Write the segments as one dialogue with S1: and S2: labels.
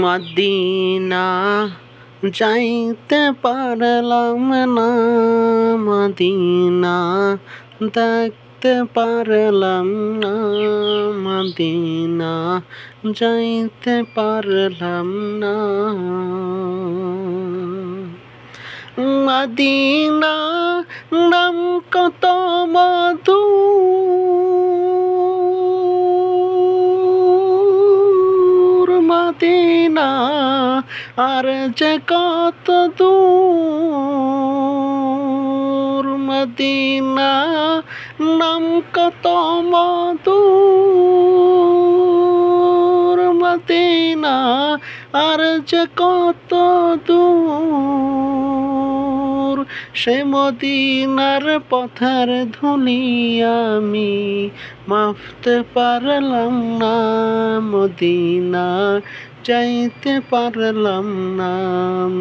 S1: Medina যাইতে পারলাম না, মদিনা দেখতে পারলাম না, মদিনা যাইতে পারলাম না। মদিনা নাম কত মধু, মদিনা আর যে কত দূর, মদিনা নাম কত মধুর, মদিনা আর যে কত দূর। সে মদিনার পথের ধুলি আমি মাপতে পারলাম না, মদিনা যাইতে পারলাম না,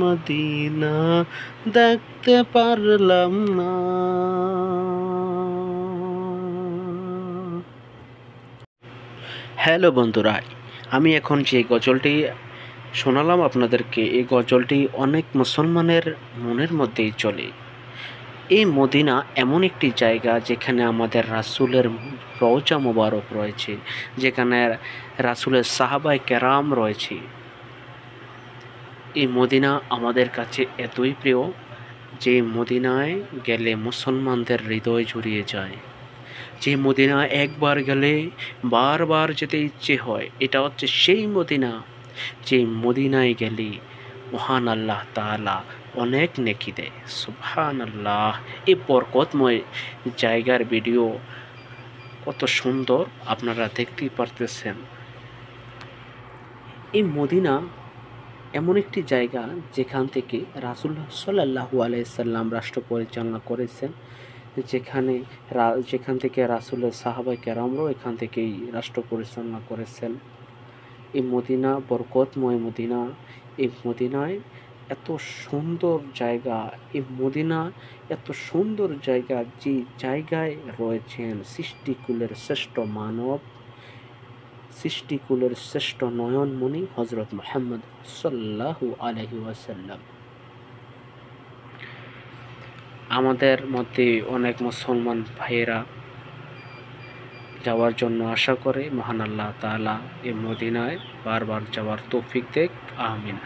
S1: মদিনা দেখতে পারলাম না। হ্যালো বন্ধুরা, আমি এখন যে গজলটি শোনালাম আপনাদেরকে, এই গজলটি অনেক মুসলমানের মনের মধ্যেই চলে। এই মদিনা এমন একটি জায়গা যেখানে আমাদের রাসূলের রওজা মোবারক রয়েছে, যেখানে রাসূলের সাহাবায়ে কেরাম রয়েছে। এই মদিনা আমাদের কাছে এতই প্রিয় যে মদিনায় গেলে মুসলমানদের হৃদয় জুড়িয়ে যায়। যে মদিনায় একবার গেলে বারবার যেতে ইচ্ছে হয়। এটা হচ্ছে সেই মদিনা যে মদিনায় গেলে মহান আল্লাহ তাআলা অনেক নেকি দেয়। সুবহানাল্লাহ। এই বরকতময় জায়গার ভিডিও কত সুন্দর আপনারা দেখতেই পারতেছেন। এই মদিনা এমন একটি জায়গা যেখান থেকে রাসূলুল্লাহ সাল্লাল্লাহু আলাইহি সাল্লাম রাষ্ট্র পরিচালনা করেছেন, যেখান থেকে রাসূলের সাহাবায়ে কেরামরাও এখান থেকেই রাষ্ট্র পরিচালনা করেছেন। এই মদিনা বরকতময় মদিনা, এই মদিনায় এত সুন্দর জায়গা, এই মদিনা এত সুন্দর জায়গা, যে জায়গায় রয়েছেন সৃষ্টিকুলের শ্রেষ্ঠ মানব, সৃষ্টিকুলের শ্রেষ্ঠ নয়নমণি হযরত মুহাম্মদ সাল্লাল্লাহু আলাইহি ওয়াসাল্লাম। আমাদের মধ্যে অনেক মুসলমান ভাইয়েরা যাওয়ার জন্য আশা করে। মহান আল্লাহ তাআলা এই মদিনায় বারবার যাওয়ার তৌফিক দেক। আমিন।